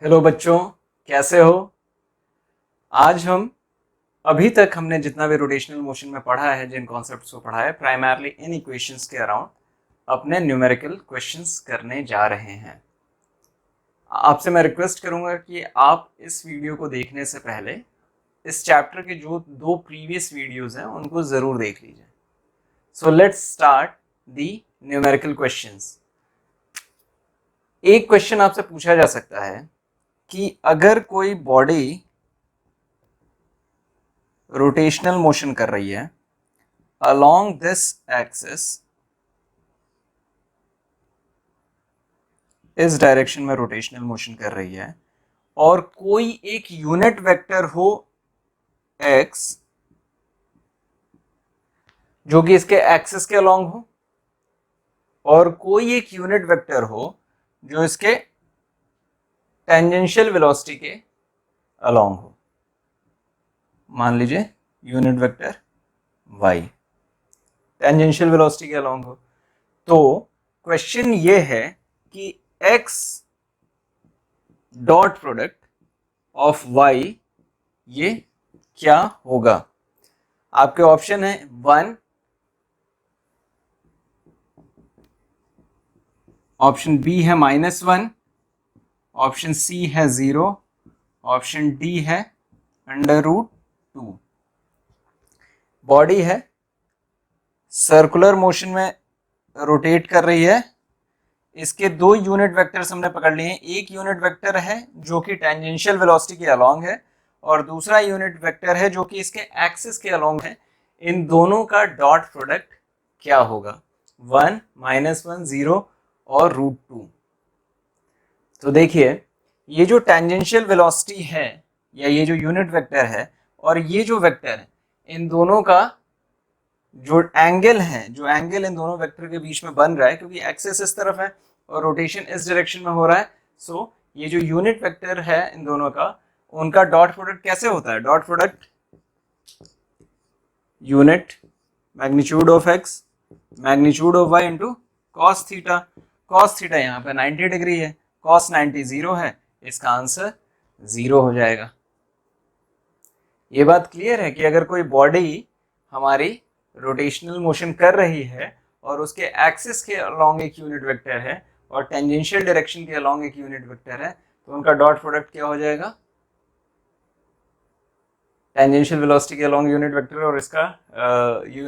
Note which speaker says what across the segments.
Speaker 1: Hello बच्चों, कैसे हो। आज हम अभी तक हमने जितना भी रोटेशनल मोशन में पढ़ा है, जिन कॉन्सेप्ट्स को पढ़ा है, प्राइमरली इन इक्वेशंस के अराउंड अपने न्यूमेरिकल क्वेश्चंस करने जा रहे हैं। आपसे मैं रिक्वेस्ट करूंगा कि आप इस वीडियो को देखने से पहले इस चैप्टर के जो 2 प्रीवियस वीडियोस हैं उनको ज़रूर देख लीजिए। So let's start the numerical questions. एक क्वेश्चन आपसे पूछा जा सकता है कि अगर कोई बॉडी रोटेशनल मोशन कर रही है along this axis, इस डायरेक्शन में रोटेशनल मोशन कर रही है, और कोई एक यूनिट वेक्टर हो x जो कि इसके एक्सिस के अलोंग हो, और कोई एक यूनिट वेक्टर हो जो इसके टेंजेंशियल वेलोसिटी के अलोंग हो। मान लीजिए unit vector y tangential velocity के अलोंग हो, तो क्वेश्चन ये है कि x dot product of y ये क्या होगा। आपके ऑप्शन है 1, ऑप्शन बी है -1, ऑप्शन सी है 0, ऑप्शन डी है √2। बॉडी है, सर्कुलर मोशन में रोटेट कर रही है। इसके 2 यूनिट वेक्टर्स हमने पकड़ लिए हैं। एक यूनिट वेक्टर है जो कि टेंजेंशियल वेलोसिटी के अलोंग है, और दूसरा यूनिट वेक्टर है जो कि इसके एक्सिस के अलोंग है। इन दोनों का डॉट प्रोडक्ट क्या होगा? 1, -1, 0 और √2। तो देखिए, ये जो टेंजेंशियल वेलोसिटी है या ये जो यूनिट वेक्टर है और ये जो वेक्टर है, इन दोनों का जो एंगल है, जो एंगल इन दोनों वेक्टर के बीच में बन रहा है, क्योंकि एक्सिस इस तरफ है और रोटेशन इस डायरेक्शन में हो रहा है, सो ये जो यूनिट वेक्टर है इन दोनों का, उनका डॉट प्रोडक्ट कैसे होता है? Dot product unit magnitude of X magnitude of Y into cos theta. Cos theta यहाँ पे 90 डिग्री है, कॉस 90 0 है, इसका आंसर 0 हो जाएगा। ये बात क्लियर है कि अगर कोई बॉडी हमारी रोटेशनल मोशन कर रही है और उसके एक्सिस के अलोंग एक यूनिट वेक्टर है और टेंजेंशियल डायरेक्शन के अलोंग एक यूनिट वेक्टर है, तो उनका डॉट प्रोडक्ट क्या हो जाएगा? टेंजेंशियल वेलोसिटी के अलोंग यूनिट वेक्टर और इसका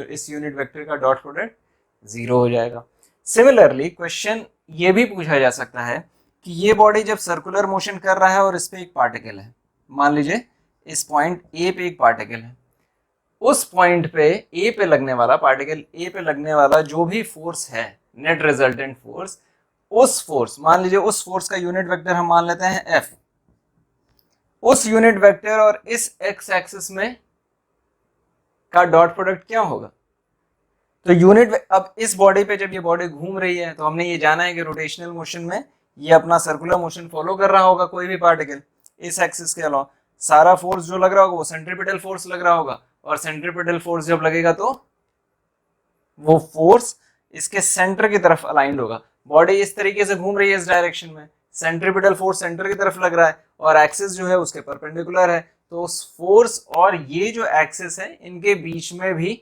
Speaker 1: इस यूनिट वेक्टर का डॉट प्रोडक्ट 0 हो जाएगा। सिमिलरली क्वेश्चन ये भी पूछा जा सकता है कि ये बॉडी जब सर्कुलर मोशन कर रहा है और इस पे एक पार्टिकल है, मान लीजिए इस पॉइंट ए पे एक पार्टिकल है, उस पॉइंट पे ए पे लगने वाला, पार्टिकल ए पे लगने वाला जो भी फोर्स है, नेट रिजल्टेंट फोर्स, उस फोर्स, मान लीजिए उस फोर्स का यूनिट वेक्टर हम मान लेते हैं एफ। उस यूनिट वेक्टर और इस एक्स एक्सिस में का डॉट प्रोडक्ट क्या होगा? तो यूनिट, अब इस बॉडी पे जब ये बॉडी घूम रही है तो हमने ये जाना है कि रोटेशनल मोशन में ये अपना सर्कुलर मोशन फॉलो कर रहा होगा, कोई भी पार्टिकल इस एक्सिस के अलावा सारा फोर्स जो लग रहा होगा वो सेंट्रीपिटल फोर्स लग रहा होगा, और सेंट्रीपिटल फोर्स जब लगेगा तो वो फोर्स इसके सेंटर की तरफ अलाइंड होगा। बॉडी इस तरीके से घूम रही है इस डायरेक्शन में, सेंट्रीपिटल फोर्स सेंटर की तरफ लग रहा है और एक्सिस जो है उसके परपेंडिकुलर है, तो उस फोर्स और ये जो एक्सिस है इनके बीच में भी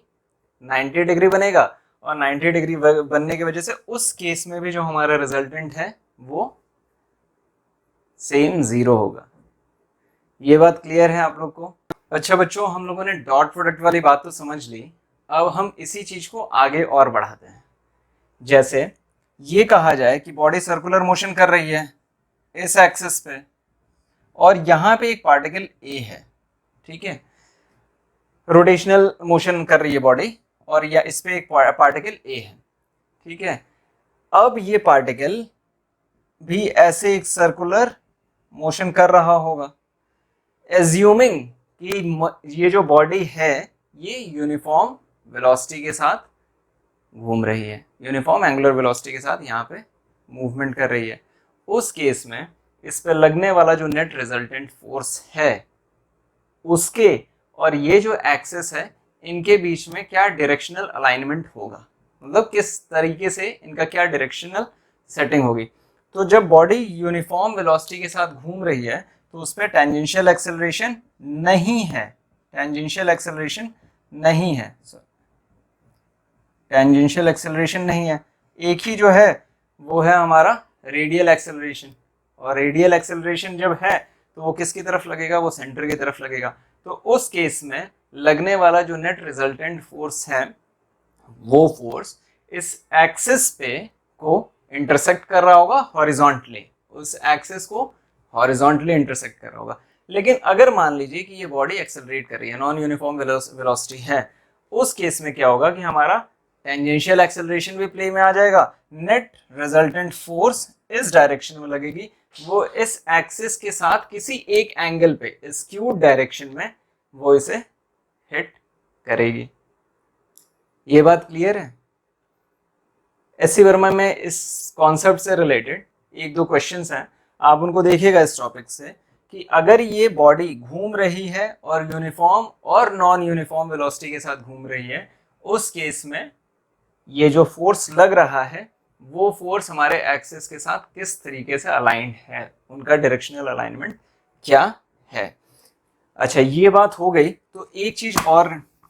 Speaker 1: 90 डिग्री बनेगा, और 90 डिग्री बनने की वजह से उस केस में भी जो हमारा रिजल्टेंट है वो सेम 0 होगा। ये बात क्लियर है आप लोग को? अच्छा बच्चों, हम लोगों ने डॉट प्रोडक्ट वाली बात तो समझ ली। अब हम इसी चीज को आगे और बढ़ाते हैं। जैसे ये कहा जाए कि बॉडी सर्कुलर मोशन कर रही है इस एक्सिस पे, और यहाँ पे एक पार्टिकल ए है, ठीक है, रोटेशनल मोशन कर रही है बॉडी, और या इस पे एक पार्टिकल ए है, ठीक है। अब ये पार्टिकल भी ऐसे एक सर्कुलर मोशन कर रहा होगा, एज्यूमिंग कि ये जो बॉडी है ये यूनिफॉर्म वेलोसिटी के साथ घूम रही है, यूनिफॉर्म एंगुलर वेलोसिटी के साथ यहाँ पे मूवमेंट कर रही है। उस केस में इस पे लगने वाला जो नेट रिजल्टेंट फोर्स है उसके और ये जो एक्सिस है इनके बीच में क्या डायरेक्शनल अलाइनमेंट होगा, मतलब किस तरीके से इनका क्या डायरेक्शनल सेटिंग होगी। तो जब बॉडी यूनिफॉर्म वेलोसिटी के साथ घूम रही है तो उस पर टेंजेंशियल एक्सेलरेशन नहीं है, टेंजेंशियल एक्सेलरेशन नहीं है, टेंजेंशियल एक्सेलरेशन नहीं है। एक ही जो है वो है हमारा रेडियल एक्सेलरेशन, और रेडियल एक्सेलरेशन जब है तो वो किसकी तरफ लगेगा, वो सेंटर की तरफ लगेगा। तो उस केस में लगने वाला जो नेट रिजल्टेंट फोर्स है वो फोर्स इस एक्सिस पे को इंटरसेक्ट कर रहा होगा हॉरिजॉन्टली, उस एक्सिस को हॉरिजॉन्टली इंटरसेक्ट कर रहा होगा। लेकिन अगर मान लीजिए कि ये बॉडी एक्सेलरेट कर रही है, नॉन यूनिफॉर्म वेलोसिटी है, उस केस में क्या होगा कि हमारा टेंजेंशियल एक्सेलरेशन भी प्ले में आ जाएगा, नेट रिजल्टेंट फोर्स इस डायरेक्शन में लगेगी, वो इस एक्सिस के साथ किसी एक एंगल पे स्क्यूड डायरेक्शन में वो इसे हिट करेगी। ये बात क्लियर है? एससी वर्मा में इस कॉन्सेप्ट से रिलेटेड एक दो क्वेश्चंस हैं, आप उनको देखिएगा इस टॉपिक से, कि अगर ये बॉडी घूम रही है और यूनिफॉर्म और नॉन यूनिफॉर्म वेलोसिटी के साथ घूम रही है, उस केस में ये जो फोर्स लग रहा है वो फोर्स हमारे एक्सिस के साथ किस तरीके से अलाइंड है, उनका डायरेक्शनल अलाइनमेंट क्या है। अच्छा, ये बात हो गई, तो एक चीज और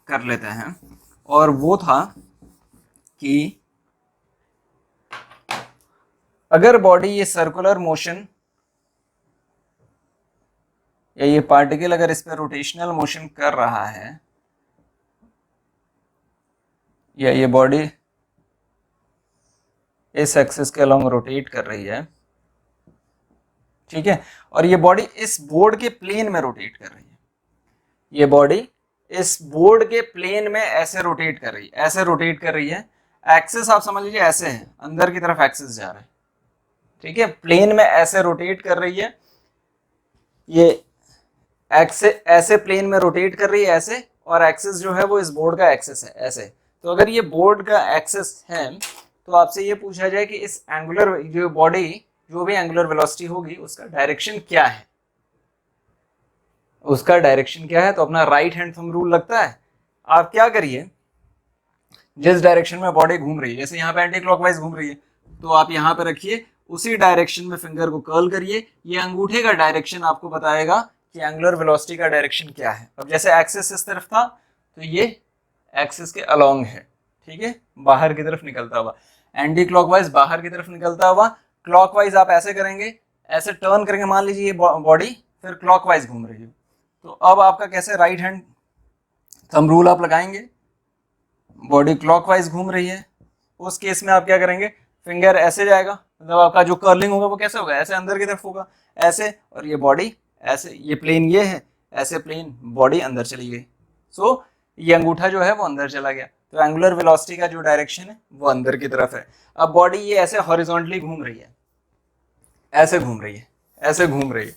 Speaker 1: कर लेते हैं, और वो था कि अगर बॉडी ये सर्कुलर मोशन या ये पार्टिकल अगर इस पर रोटेशनल मोशन कर रहा है, या ये बॉडी इस एक्सिस के अलोंग रोटेट कर रही है, ठीक है, और ये बॉडी इस बोर्ड के प्लेन में रोटेट कर रही है, ये बॉडी इस बोर्ड के प्लेन में ऐसे रोटेट कर रही है, ऐसे रोटेट कर रही है, एक्सिस आप समझ लीजिए ऐसे है, अंदर की तरफ एक्सिस जा रहा है, ठीक है, प्लेन में ऐसे रोटेट कर रही है, ये एक्सिस ऐसे प्लेन में रोटेट कर रही है ऐसे, और एक्सिस जो है वो इस बोर्ड का एक्सिस है ऐसे। तो अगर ये बोर्ड का एक्सिस है तो आपसे ये पूछा जाए कि इस एंगुलर जो बॉडी जो भी एंगुलर वेलोसिटी होगी उसका डायरेक्शन क्या है, उसका डायरेक्शन क्या है। तो अपना राइट हैंड थंब रूल लगता है, आप क्या करिए, जिस डायरेक्शन में बॉडी घूम रही है, जैसे यहाँ पे एंटी क्लॉकवाइज घूम रही है, तो आप यहाँ पे रखिए, उसी डायरेक्शन में फिंगर को कर्ल करिए, ये अंगूठे का डायरेक्शन आपको बताएगा कि एंगुलर वेलोसिटी का डायरेक्शन क्या है। अब जैसे एक्सिस इस तरफ था तो ये एक्सिस के अलोंग है, ठीक है, बाहर की तरफ निकलता हुआ, एंटी क्लॉकवाइज बाहर की तरफ निकलता हुआ, क्लॉकवाइज आप ऐसे करेंगे, ऐसे टर्न करेंगे, मान लीजिए ये बॉडी फिर क्लॉकवाइज घूम रही है, तो अब आपका कैसे राइट हैंड थंब रूल आप लगाएंगे, बॉडी क्लॉकवाइज घूम रही है, उस केस में आप क्या करेंगे, फिंगर ऐसे जाएगा, मतलब आपका जो कर्लिंग होगा वो कैसे होगा, ऐसे अंदर की तरफ होगा ऐसे, और ये बॉडी ऐसे, ये प्लेन ये है ऐसे, प्लेन बॉडी अंदर चली गई, सो ये अंगूठा जो है वो अंदर चला गया, तो एंगुलर वेलोसिटी का जो डायरेक्शन है वो अंदर की तरफ है। अब बॉडी ये ऐसे हॉरिजॉन्टली घूम रही है, ऐसे घूम रही है, ऐसे घूम रही है,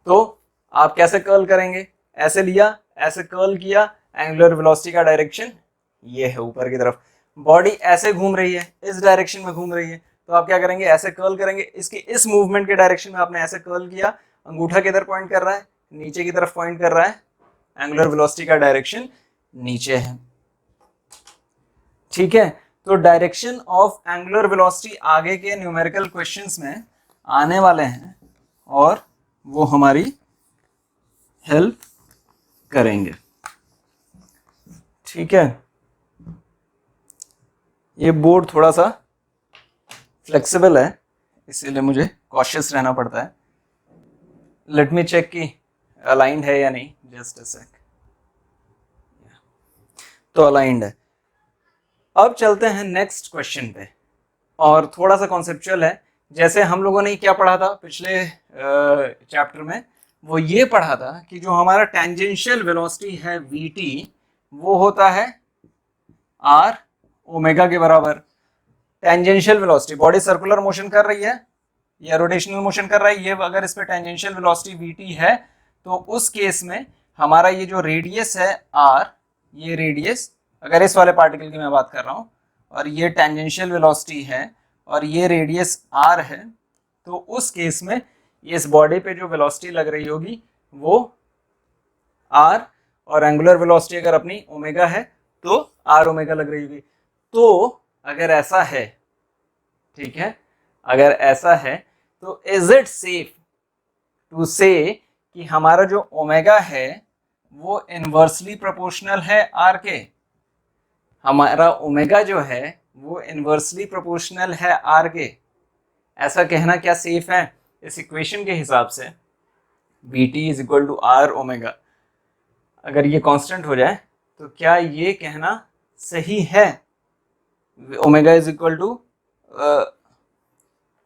Speaker 1: तो आप कैसे कर्ल करेंगे, ऐसे लिया, ऐसे कर्ल किया, एंगुलर वेलोसिटी का डायरेक्शन ये है ऊपर की तरफ, बॉडी ऐसे घूम रही है, इस डायरेक्शन में घूम रही है, तो आप क्या करेंगे, ऐसे कर्ल करेंगे, इसके इस मूवमेंट के डायरेक्शन में आपने ऐसे कर्ल किया, अंगूठा किधर पॉइंट कर रहा है, नीचे की तरफ पॉइंट कर रहा है, एंगुलर वेलोसिटी का डायरेक्शन नीचे है, ठीक है। तो डायरेक्शन ऑफ एंगुलर वेलोसिटी आगे के न्यूमेरिकल क्वेश्चंस में आने वाले हैं और वो हमारी हेल्प करेंगे, ठीक है। ये बोर्ड थोड़ा सा फ्लेक्सिबल है इसीलिए मुझे कॉशियस रहना पड़ता है। लेट मी चेक कि अलाइंड है या नहीं, जस्ट अ सेक। तो अलाइंड है। अब चलते हैं नेक्स्ट क्वेश्चन पे, और थोड़ा सा कॉन्सेप्चुअल है। जैसे हम लोगों ने क्या पढ़ा था पिछले चैप्टर में, वो ये पढ़ा था कि जो हमारा टेंजेंशियल वेलोसिटी है vt वो होता है r ओमेगा के बराबर। Tangential velocity, body circular motion कर रही है या रोटेशनल मोशन कर रहा है, ये अगर इस पे टेंजेंशियल वेलोसिटी vt है तो उस केस में हमारा ये जो रेडियस है r, ये रेडियस अगर इस वाले पार्टिकल की मैं बात कर रहा हूँ, और ये टेंजेंशियल वेलोसिटी है और ये रेडियस r है, तो उस केस में इस बॉडी पे जो वेलोसिटी लग रही होगी वो r, और एंगुलर वेलोसिटी अगर अपनी ओमेगा है तो r ओमेगा लग रही होगी। तो अगर ऐसा है, ठीक है, अगर ऐसा है तो इज इट सेफ टू से कि हमारा जो ओमेगा है वो इनवर्सली प्रोपोर्शनल है आर के? हमारा ओमेगा जो है वो इनवर्सली प्रोपोर्शनल है आर के, ऐसा कहना क्या सेफ है? इस इक्वेशन के हिसाब से B T is equal to R omega, अगर ये कांस्टेंट हो जाए तो क्या ये कहना सही है omega is equal to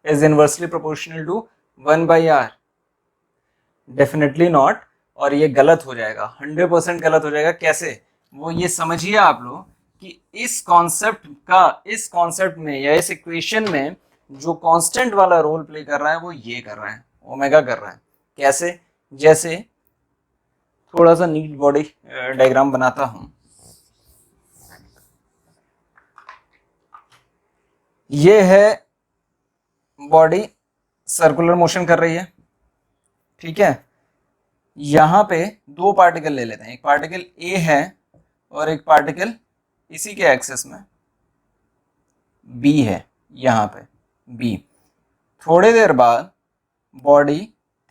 Speaker 1: is inversely proportional to 1/r? Definitely not, और ये गलत हो जाएगा, 100% गलत हो जाएगा। कैसे? वो ये समझिए आप लोग कि इस कॉन्सेप्ट में या इस इक्वेशन में जो कांस्टेंट वाला रोल प्ले कर रहा है वो ये कर रहा है, ओमेगा कर रहा है। कैसे? जैसे थोड़ा सा नीट बॉडी डायग्राम बनाता हूं। ये है बॉडी, सर्कुलर मोशन कर रही है, ठीक है। यहां पे दो पार्टिकल ले लेते हैं, एक पार्टिकल ए है और एक पार्टिकल इसी के एक्सेस में बी है, यहां पे बी। थोड़ी देर बाद बॉडी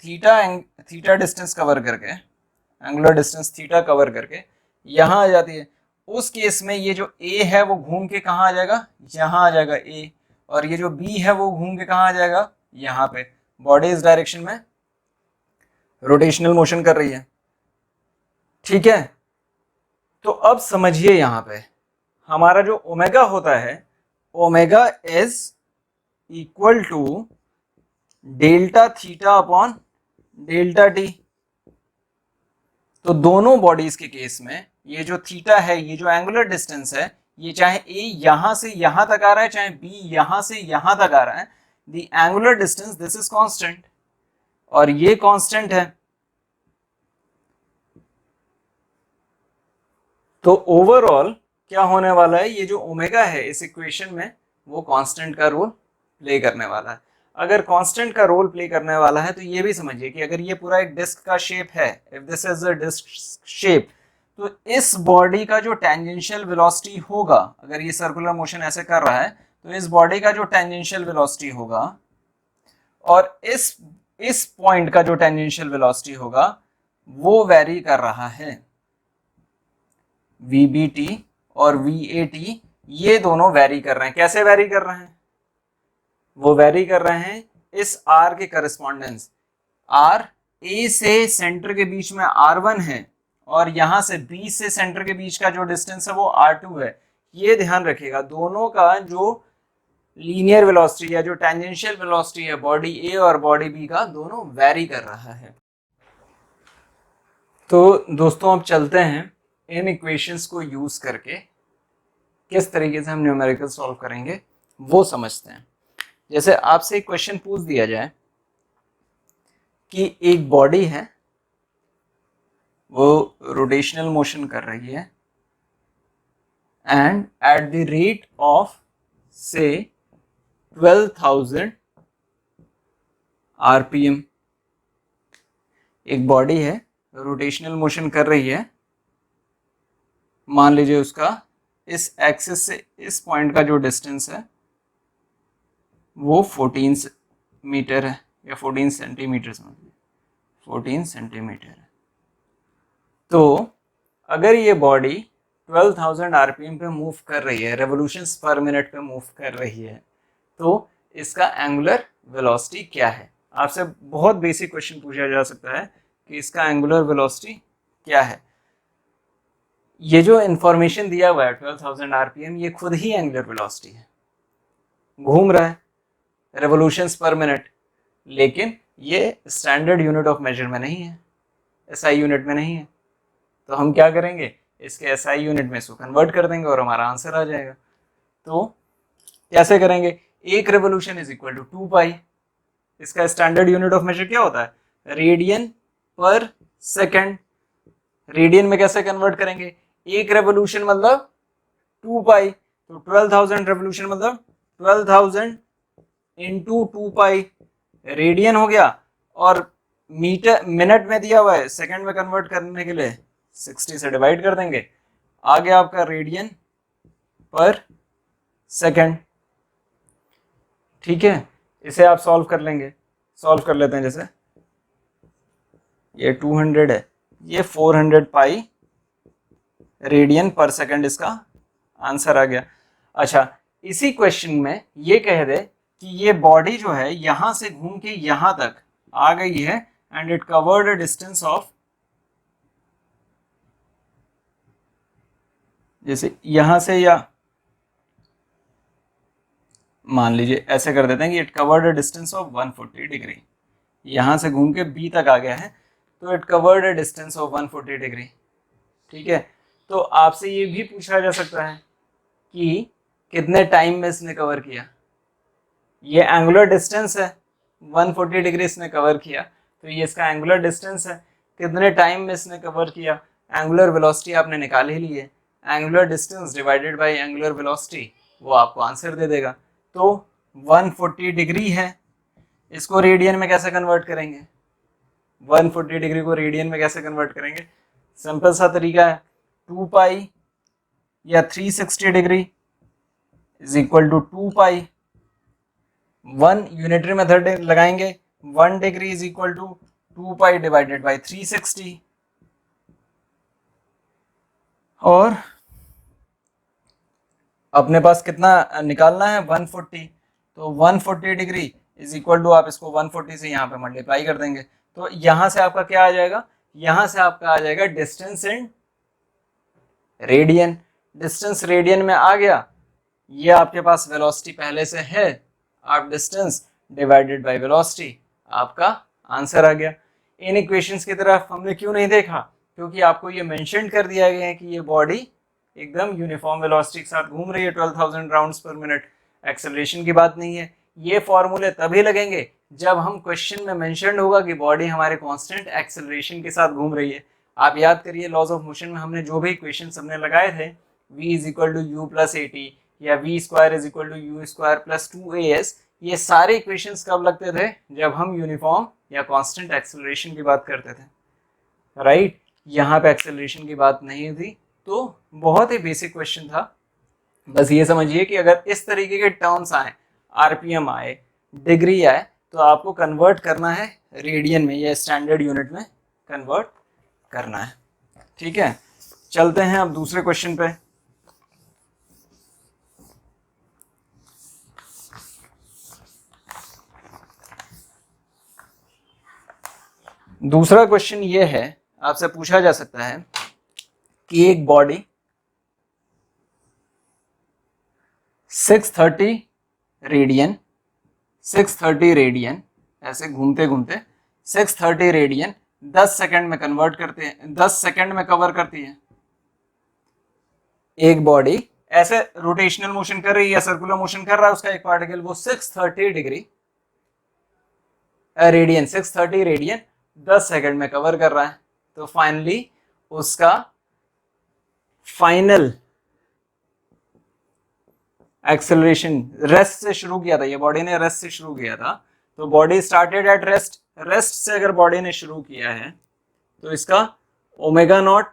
Speaker 1: थीटा डिस्टेंस कवर करके, एंगुलर डिस्टेंस थीटा कवर करके यहां आ जाती है। उस केस में ये जो ए है वो घूम के कहाँ आ जाएगा? यहाँ आ जाएगा ए, और ये जो बी है वो घूम के कहाँ आ जाएगा? यहाँ पे। बॉडी इस डायरेक्शन में रोटेशनल मोशन कर रही है, ठीक है। तो अब समझिए यहां पे हमारा जो ओमेगा होता है, omega is equal to delta theta upon delta T. तो दोनों बॉडीज के केस में ये जो थीटा है, ये जो एंगुलर डिस्टेंस है, ये चाहे ए यहां से यहां तक आ रहा है, चाहे बी यहां से यहां तक आ रहा है, the angular distance this is constant, और ये कांस्टेंट है। तो ओवरऑल क्या होने वाला है, ये जो ओमेगा है इस इक्वेशन में वो कांस्टेंट का रोल प्ले करने वाला है। अगर कांस्टेंट का रोल प्ले करने वाला है तो ये भी समझिए कि अगर ये पूरा एक डिस्क का शेप है, if this is a disc shape, तो इस बॉडी का जो टेंजेंशियल वेलोसिटी होगा, अगर ये सर्कुलर मोशन ऐसे कर रहा है तो इस बॉडी का जो टेंजेंशियल वेलोसिटी होगा और इस पॉइंट का जो टेंजेंशियल वेलोसिटी होगा वो वेरी कर रहा है। VBT और VAT ये दोनों वेरी कर रहे हैं। कैसे वेरी कर रहे हैं? वो वेरी कर रहे हैं इस R के करस्पॉन्डेंस। R A से सेंटर के बीच में R1 है और यहां से B से सेंटर के बीच का जो डिस्टेंस है वो R2 है। ये ध्यान रखिएगा, दोनों का जो लीनियर वेलोसिटी या जो टेंजेंशियल वेलोसिटी है बॉडी A और बॉडी B का, दोनों वेरी कर रहा है। तो दोस्तों अब चलते हैं इन इक्वेशंस को यूज करके किस तरीके से हम न्यूमेरिकल सॉल्व करेंगे वो समझते हैं। जैसे आपसे एक क्वेश्चन पूछ दिया जाए कि एक बॉडी है, वो रोटेशनल मोशन कर रही है and at the rate of से 12,000 RPM। एक बॉडी है, रोटेशनल मोशन कर रही है, मान लीजिए उसका इस एक्सिस से इस पॉइंट का जो डिस्टेंस है वो 14 मीटर है या 14 सेंटीमीटर, समझिए 14 सेंटीमीटर है। तो अगर ये बॉडी 12,000 RPM पे मूव कर रही है, रेवोल्यूशंस पर मिनट पे मूव कर रही है, तो इसका एंगुलर वेलोसिटी क्या है? आपसे बहुत बेसिक क्वेश्चन पूछा जा सकता है कि इसका एंगुलर वेलोसिटी क्या है। ये जो इंफॉर्मेशन दिया हुआ है 12,000 RPM, ये खुद ही एंगुलर वेलोसिटी है, घूम रहा है रेवोल्यूशंस पर मिनट, लेकिन ये स्टैंडर्ड यूनिट ऑफ मेजर में नहीं है, SI यूनिट में नहीं है। तो हम क्या करेंगे, इसके SI यूनिट में इसको कन्वर्ट कर देंगे और हमारा आंसर आ जाएगा। तो कैसे करेंगे? एक रेवोल्यूशन इज इक्वल टू 2 पाई। इसका स्टैंडर्ड यूनिट ऑफ मेजर क्या होता है? रेडियन पर सेकेंड। रेडियन में कैसे कन्वर्ट करेंगे? एक रेवोल्यूशन मतलब 2 पाई, तो 12,000 रेवोल्यूशन मतलब 12,000 इंटू 2 पाई रेडियन हो गया, और मीटर मिनट में दिया हुआ है, सेकंड में कन्वर्ट करने के लिए 60 से डिवाइड कर देंगे, आ गया आपका रेडियन पर सेकंड। ठीक है, इसे आप सॉल्व कर लेंगे। सॉल्व कर लेते हैं। जैसे ये 200 है, ये 400 पाई रेडियन पर सेकंड इसका आंसर आ गया। अच्छा, इसी क्वेश्चन में ये कह दे कि ये बॉडी जो है यहां से घूम के यहां तक आ गई है and it covered a distance of, जैसे यहां से, या मान लीजिए ऐसे कर देते हैं कि it covered a distance of 140 degree, यहां से घूम के बी तक आ गया है, तो it covered a distance of 140 degree. ठीक है, तो आपसे ये भी पूछा जा सकता है कि कितने टाइम में इसने कवर किया। ये एंगुलर डिस्टेंस है, 140 डिग्री इसने कवर किया, तो ये इसका एंगुलर डिस्टेंस है। कितने टाइम में इसने कवर किया, एंगुलर वेलोसिटी आपने निकाल ही ली है, angular distance divided by angular velocity वो आपको आंसर दे देगा। तो 140 डिग्री है, इसको रेडियन में कैसे कन्वर्ट करेंगे, 140 डिग्री को रेडियन में कैसे कन्वर्ट करेंगे, सिंपल सा तरीका है, 2 पाई या 360 degree is equal to 2 pi, 1 unitary method लगाएंगे, 1 degree is equal to 2 pi divided by 360, और अपने पास कितना निकालना है 140, तो 140 डिग्री इज इक्वल टू, आप इसको 140 से यहाँ पे मल्टीप्लाई कर देंगे, तो यहाँ से आपका क्या आ जाएगा, यहाँ से आपका आ जाएगा distance in radian. Distance radian में आ गया, ये आपके पास वेलोसिटी पहले से है, आप डिस्टेंस डिवाइडेड बाय वेलोसिटी, आपका आंसर आ गया। इन इक्वेशंस की तरफ हमने क्यों नहीं देखा, क्योंकि आपको ये मेंशन कर दिया गया है कि ये बॉडी एकदम यूनिफॉर्म वेलोसिटी के साथ घूम रही है 12,000 राउंड्स पर मिनट, एक्सेलरेशन की बात नहीं है। ये फॉर्मूले तभी लगेंगे जब हम क्वेश्चन में मेंशन होगा कि बॉडी हमारे कांस्टेंट एक्सेलरेशन के साथ घूम रही है। आप याद करिए लॉज ऑफ मोशन में हमने जो भी इक्वेशंस हमने लगाए थे, v is equal to U plus A T या v square is equal to U square plus 2as, ये सारे इक्वेशंस कब लगते थे, जब हम यूनिफॉर्म या कांस्टेंट एक्सेलरेशन की बात करते थे, राइट। यहाँ पे एक्सेलरेशन की बात नहीं थी, तो बहुत ही बेसिक क्वेश्चन था। बस ये समझिए कि अगर इस तरीके के टर्म्स आए, आरपीएम आए, डिग्री आए, तो आपको कन्वर्ट करना है रेडियन में या स्टैंडर्ड यूनिट में कन्वर्ट करना है। ठीक है, चलते हैं अब दूसरे क्वेश्चन पे। दूसरा क्वेश्चन ये है, आपसे पूछा जा सकता है कि एक बॉडी 630 रेडियन ऐसे घूमते घूमते 630 रेडियन 10 सेकंड में कन्वर्ट करते हैं, 10 सेकंड में कवर करती है। एक बॉडी ऐसे रोटेशनल मोशन कर रही है या सर्कुलर मोशन कर रहा है उसका एक पार्टिकल, वो 630 डिग्री रेडियन 630 रेडियन 10 सेकंड में कवर कर रहा है। तो फाइनली उसका फाइनल एक्सेलरेशन, रेस्ट से शुरू किया था, ये बॉडी ने रेस्ट से शुरू किया था, तो body started at rest, rest से अगर बॉडी ने शुरू किया है तो इसका ओमेगा नॉट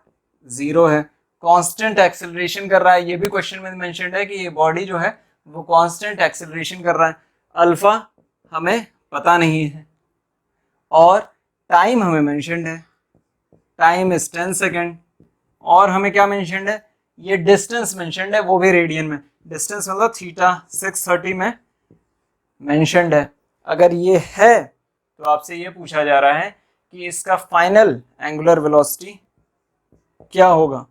Speaker 1: 0 है, कांस्टेंट एक्सेलरेशन कर रहा है। ये भी क्वेश्चन में मेंशन्ड है कि ये बॉडी जो है वो कांस्टेंट एक्सेलरेशन कर रहा है। अल्फा हमें पता नहीं है और टाइम हमें मेंशन्ड है, टाइम इज 10 सेकेंड, और हमें क्या मेंशन्ड है, ये डिस्टेंस मेंशन्ड है, वो भी रेडियन में, डिस्टेंस मतलब थीटा 630 में मेंशन्ड है। अगर ये है तो आपसे ये पूछा जा रहा है कि इसका फाइनल एंगुलर वेलोसिटी क्या होगा।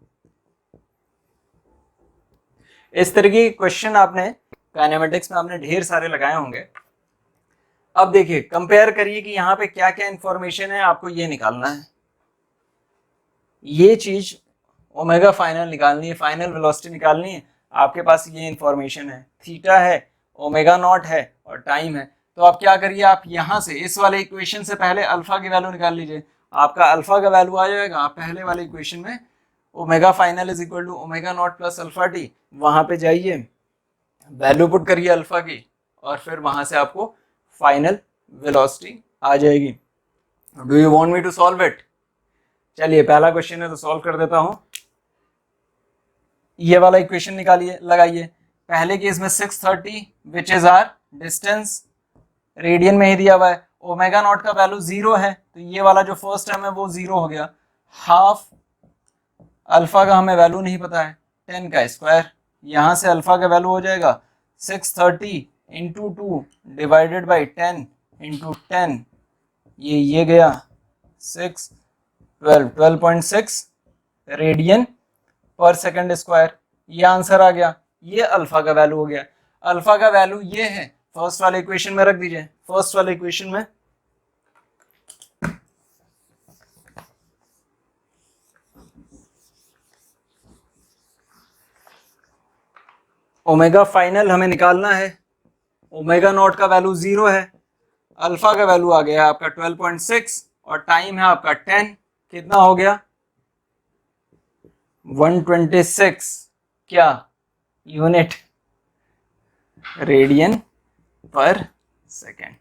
Speaker 1: इस तरह के क्वेश्चन आपने काइनेमेटिक्स में आपने ढेर सारे लगाए होंगे। अब देखिए, कंपेयर करिए कि यहाँ पे क्या क्या इंफॉर्मेशन है, आपको ये निकालना है, ये चीज ओमेगा फाइनल निकालनी है, फाइनल वेलोसिटी निकालनी है। आपके पास ये इंफॉर्मेशन है, थीटा है, ओमेगा नॉट है और टाइम है। तो आप क्या करिए, आप यहाँ से इस वाले इक्वेशन से पहले अल्फा की वैल्यू निकाल लीजिए, आपका अल्फा का वैल्यू आ जाएगा। आप पहले वाले इक्वेशन में omega final is equal to omega naught plus alpha T, वहां पे जाइए, वैल्यू पुट करिए अल्फा की, और फिर वहां से आपको फाइनल वेलोसिटी आ जाएगी। Do you want me to solve it? चलिए, पहला क्वेश्चन है तो सॉल्व कर देता हूं। ये वाला इक्वेशन निकालिए, लगाइए। पहले केस में 630 which is R distance, radian में ही दिया हुआ है, ओमेगा नॉट का वैल्यू 0 है तो ये वाला जो फर्स्ट टर्म है वो 0 हो गया। हाफ अल्फा का हमें वैल्यू नहीं पता है 10 का स्क्वायर, यहाँ से अल्फा का वैल्यू हो जाएगा 630 इंटू 2 डिवाइडेड बाई 10 इंटू 10, ये गया 12.6 रेडियन पर सेकंड स्क्वायर, ये आंसर आ गया। ये अल्फा का वैल्यू हो गया। अल्फा का वैल्यू ये है, फर्स्ट वाले इक्वेशन में रख दीजिए। फर्स्ट वाले इक्वेशन में ओमेगा फाइनल हमें निकालना है, ओमेगा नॉट का वैल्यू 0 है, अल्फा का वैल्यू आ गया आपका 12.6 और टाइम है आपका 10, कितना हो गया 126 क्या यूनिट रेडियन पर सेकेंड।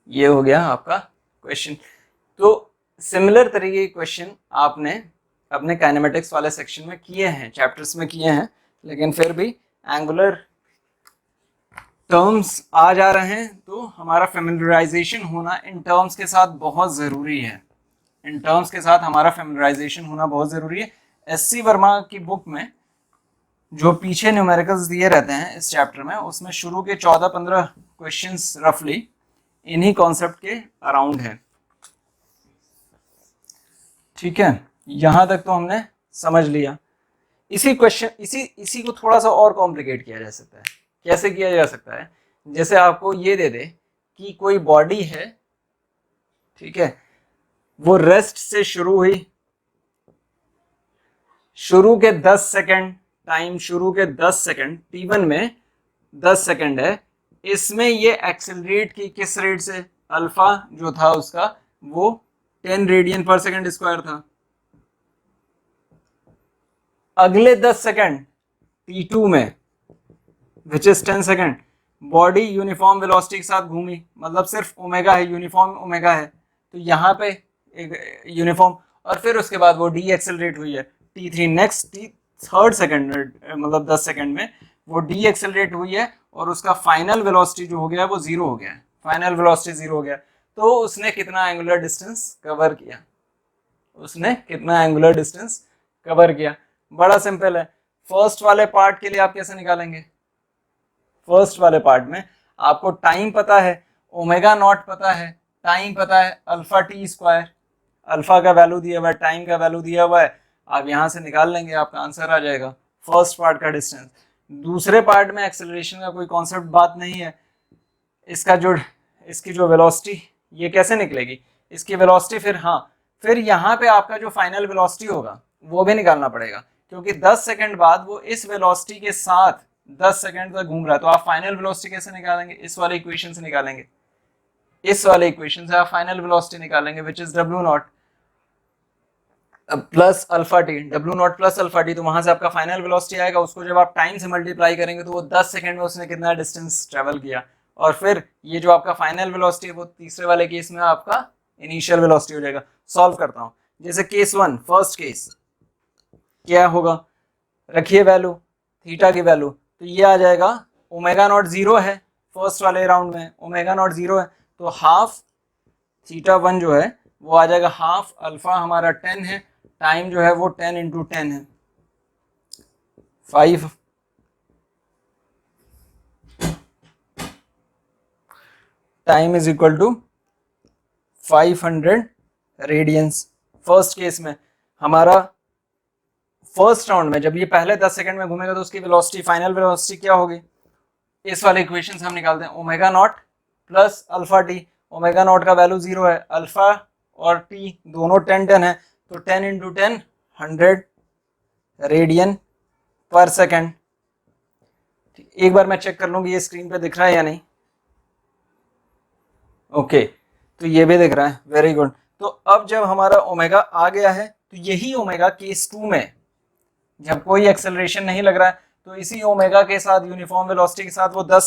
Speaker 1: ये हो गया आपका क्वेश्चन। तो सिमिलर तरीके के क्वेश्चन आपने अपने काइनेमेटिक्स वाले सेक्शन में किए हैं, चैप्टर्स में किए हैं, लेकिन फिर भी एंगुलर टर्म्स आ जा रहे हैं तो हमारा फेमिलियराइजेशन होना इन टर्म्स के साथ बहुत ज़रूरी है। इन टर्म्स के साथ हमारा फेमिलियराइजेशन होना बहुत ज़रूरी है। एससी वर्मा की बुक में जो पीछे न्यूमेरिकल्स दिए रहते हैं इस चैप्टर में, उसमें शुरू के 14-15 क्वेश्चंस रफली इन्हीं कॉन्सेप्ट के अराउंड है। ठीक है, यहाँ तक तो हमने समझ लिया। इसी क्वेश्चन इसी को थोड़ा सा और कॉम्प्लिकेट किया जा सकता है। कैसे किया जा सकता है? जैसे आपको ये दे दे कि कोई बॉडी है, ठीक है, वो रेस्ट से शुरू हुई, शुरू के 10 सेकंड टाइम, शुरू के 10 सेकंड t1 में 10 सेकंड है, इसमें ये एक्सेलरेट की किस रेट से? अल्फा जो था उसका वो 10 रेडियन पर सेकंड स्क्वायर था। अगले 10 सेकंड t2 में which is 10 second body uniform velocity के साथ घूमी, मतलब सिर्फ ओमेगा है, यूनिफॉर्म ओमेगा है, तो यहाँ पे एक यूनिफॉर्म, और फिर उसके बाद वो डी एक्सेलरेट हुई है t3। नेक्स्ट थर्ड सेकंड मतलब 10 सेकंड में वो डी एक्सेलरेट हुई है और उसका फाइनल वेलोसिटी जो हो गया वो 0 हो गया है, फाइनल वेलोसिटी 0 हो गया। तो उसने कितना एंगुलर डिस्टेंस कवर किया? उसने कितना एंगुलर डिस्टेंस कवर किया? बड़ा सिंपल है। फर्स्ट वाले पार्ट के लिए आप कैसे निकालेंगे? फर्स्ट वाले पार्ट में आपको टाइम पता है, ओमेगा नॉट पता है, टाइम पता है, अल्फा टी स्क्वायर, अल्फा का वैल्यू दिया हुआ है, टाइम का वैल्यू दिया हुआ है, आप यहाँ से निकाल लेंगे, आपका आंसर आ जाएगा फर्स्ट पार्ट का डिस्टेंस। दूसरे पार्ट में एक्सेलरेशन का कोई कॉन्सेप्ट बात नहीं है, इसकी जो वेलोसिटी ये कैसे निकलेगी? इसकी वेलोसिटी फिर यहाँ पे आपका जो फाइनल वेलोसिटी होगा वो भी निकालना पड़ेगा, क्योंकि 10 सेकंड बाद वो इस वेलोसिटी के साथ 10 सेकंड तक घूम रहा है। तो आप फाइनल वेलोसिटी कैसे निकालेंगे? इस वाले इक्वेशन से निकालेंगे, इस वाले इक्वेशन से आप फाइनल वेलोसिटी निकालेंगे, which is W not plus alpha T, W not plus alpha T, तो वहां से आपका फाइनल वेलोसिटी आएगा। उसको जब आप टाइम से मल्टीप्लाई करेंगे तो वो 10 सेकंड में उसने कितना डिस्टेंस ट्रेवल किया, और फिर ये जो आपका फाइनल वेलोसिटी है वो तीसरे वाले केस में आपका इनिशियल वेलोसिटी हो जाएगा। सॉल्व करता हूँ, जैसे केस 1 फर्स्ट केस क्या होगा? रखिए वैल्यू थीटा की वैल्यू, तो ये आ जाएगा ओमेगा नॉट 0 है, फर्स्ट वाले राउंड में ओमेगा नॉट 0 है, तो हाफ थीटा 1 जो है वो आ जाएगा हाफ अल्फा हमारा 10 है, टाइम जो है वो 10 इंटू 10 है 5, time is equal to 500 radians. First case में हमारा फर्स्ट राउंड में जब ये पहले 10 सेकंड में घूमेगा तो उसकी वेलोसिटी, फाइनल वेलोसिटी क्या होगी? इस वाले इक्वेशन से हम निकालते हैं, omega naught plus alpha T, omega naught का वैल्यू 0 है, अल्फा और टी दोनों 10 है, तो 10 इंटू 10 100 रेडियन पर सेकेंड। एक बार मैं चेक कर लूंगी ये स्क्रीन पे दिख रहा है या नहीं। ओके, तो ये भी दिख रहा है, वेरी गुड। तो अब जब हमारा ओमेगा आ गया है तो यही ओमेगा केस 2 में जब कोई एक्सेलरेशन नहीं लग रहा है तो इसी ओमेगा के साथ यूनिफॉर्म वेलोसिटी के साथ वो 10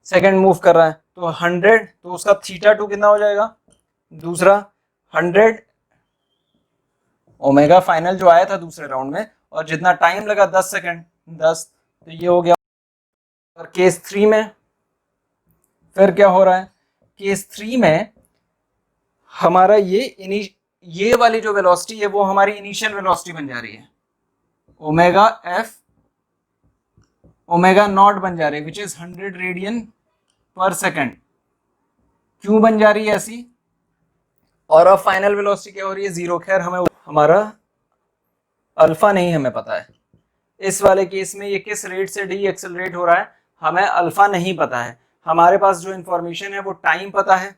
Speaker 1: सेकंड मूव कर रहा है, तो 100, तो उसका थीटा 2 कितना हो जाएगा? दूसरा 100 ओमेगा फाइनल जो आया था दूसरे राउंड में, और जितना टाइम लगा 10 सेकंड 10, तो ये हो गया। और केस 3 में फिर क्या हो रहा है? केस 3 में हमारा ये वाली जो वेलोसिटी है वो हमारी इनिशियल वेलोसिटी बन जा रही है, ओमेगा एफ ओमेगा नॉट बन जा रही है, विच इज 100 रेडियन पर सेकेंड। क्यों बन जा रही है ऐसी? और अब फाइनल वेलोसिटी क्या हो रही है? 0। खैर हमें हमारा अल्फा नहीं हमें पता है इस वाले केस में, ये किस रेट से डी एक्सेलरेट हो रहा है हमें अल्फा नहीं पता है। हमारे पास जो इंफॉर्मेशन है वो टाइम पता है,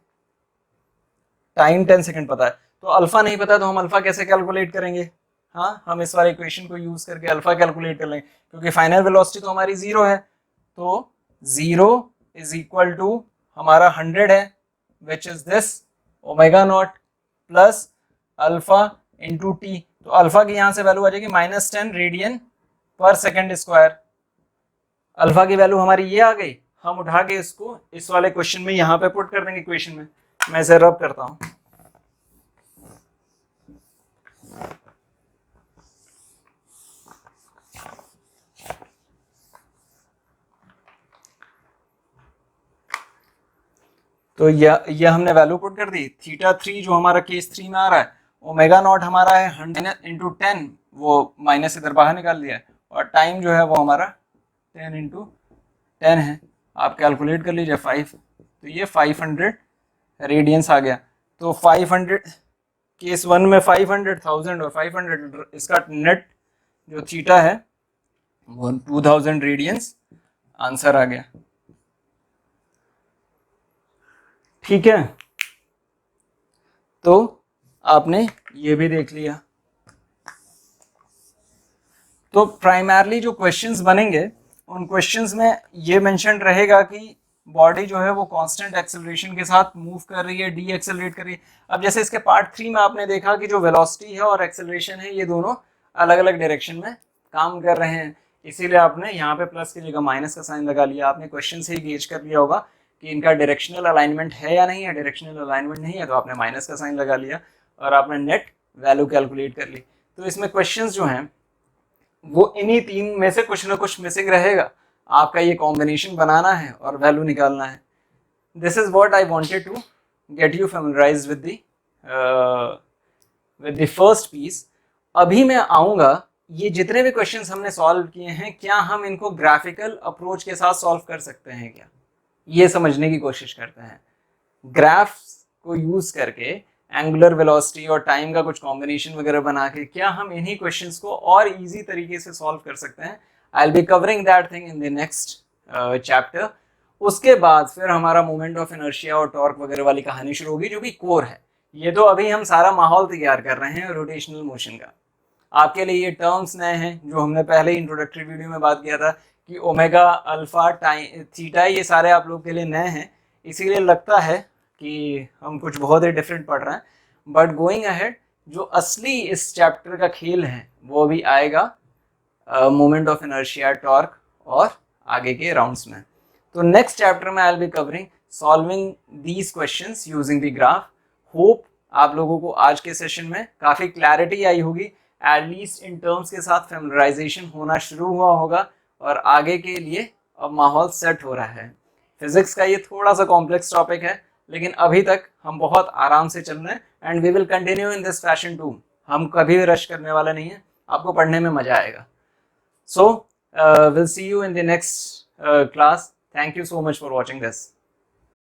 Speaker 1: टाइम 10 सेकंड पता है, तो अल्फा नहीं पता तो हम अल्फा कैसे कैलकुलेट करेंगे? हाँ, हम इस वाले इक्वेशन को यूज करके अल्फा कैलकुलेट कर लेंगे, क्योंकि फाइनल वेलोसिटी तो हमारी 0 है, तो 0 इज इक्वल टू हमारा 100 है, which is this omega naught plus alpha into T. तो अल्फा की यहां से वैल्यू आ जाएगी -10 रेडियन पर सेकेंड स्क्वायर। अल्फा की वैल्यू हमारी ये आ गई, हम उठा के इसको इस वाले क्वेश्चन में यहाँ पे पुट कर देंगे इक्वेशन में। मैं इसे रब करता हूं। तो यह हमने वैल्यू पुट कर दी। थीटा 3 जो हमारा केस 3 में आ रहा है, ओमेगा नॉट हमारा है 100 इंटू 10, वो माइनस इधर बाहर निकाल दिया है, और टाइम जो है वो हमारा 10 इंटू 10 है, आप कैलकुलेट कर लीजिए 5, तो ये 500 रेडियंस आ गया। तो 500 केस 1 में 500, 1000 और 500, इसका नेट जो थीटा है वो 2000 रेडियंस आंसर आ गया। ठीक है, तो आपने ये भी देख लिया। तो प्राइमरली जो क्वेश्चंस बनेंगे उन क्वेश्चंस में ये मेंशन रहेगा कि बॉडी जो है वो कांस्टेंट एक्सेलरेशन के साथ मूव कर रही है, डी एक्सेलरेट कर रही है। अब जैसे इसके पार्ट 3 में आपने देखा कि जो वेलोसिटी है और एक्सेलरेशन है ये दोनों अलग अलग डायरेक्शन में काम कर रहे हैं, इसीलिए आपने यहाँ पे प्लस की जगह माइनस का साइन लगा लिया। आपने क्वेश्चन से ही गेज कर लिया होगा कि इनका डायरेक्शनल अलाइनमेंट है या नहीं है। डायरेक्शनल अलाइनमेंट नहीं है तो आपने माइनस का साइन लगा लिया और आपने नेट वैल्यू कैलकुलेट कर ली। तो इसमें क्वेश्चंस जो हैं वो इन्हीं 3 में से कुछ ना कुछ मिसिंग रहेगा, आपका ये कॉम्बिनेशन बनाना है और वैल्यू निकालना है। This is what I wanted to get you familiarized with the first piece. अभी मैं आऊँगा, ये जितने भी क्वेश्चंस हमने सॉल्व किए हैं क्या हम इनको ग्राफिकल अप्रोच के साथ सॉल्व कर सकते हैं क्या, ये समझने की कोशिश करते हैं। ग्राफ्स को यूज करके एंगुलर वेलोसिटी और टाइम का कुछ कॉम्बिनेशन वगैरह बना के क्या हम इन्हीं क्वेश्चंस को और इजी तरीके से सॉल्व कर सकते हैं। I will be covering that thing in the next chapter. उसके बाद फिर हमारा मोमेंट ऑफ इनर्शिया और टॉर्क वगैरह वाली कहानी शुरू होगी, जो भी कोर है। ये तो अभी हम सारा माहौल तैयार कर रहे हैं रोटेशनल मोशन का। आपके लिए ये टर्म्स नए हैं जो हमने पहले इंट्रोडक्टरी वीडियो में बात किया था कि ओमेगा, अल्फा, थीटा, ये सारे आप लोग के लिए नए हैं, इसीलिए लगता है कि हम कुछ बहुत ही डिफरेंट पढ़ रहे हैं। बट गोइंग अहेड जो असली इस चैप्टर का खेल है वो भी आएगा मोमेंट ऑफ इनर्शिया, टॉर्क और आगे के राउंड्स में। तो नेक्स्ट चैप्टर में I will be covering solving these questions using the graph. Hope आप लोगों को आज के सेशन में काफ़ी क्लैरिटी आई होगी, एटलीस्ट इन टर्म्स के साथ फैमिलराइजेशन होना शुरू हुआ होगा और आगे के लिए अब माहौल सेट हो रहा है। फिजिक्स का ये थोड़ा सा कॉम्प्लेक्स टॉपिक है, लेकिन अभी तक हम बहुत आराम से चल रहे हैं and we will continue in this fashion too. हम कभी भी रश करने वाला नहीं है, आपको पढ़ने में मजा आएगा। So will see you in the next class. Thank you so much for watching this.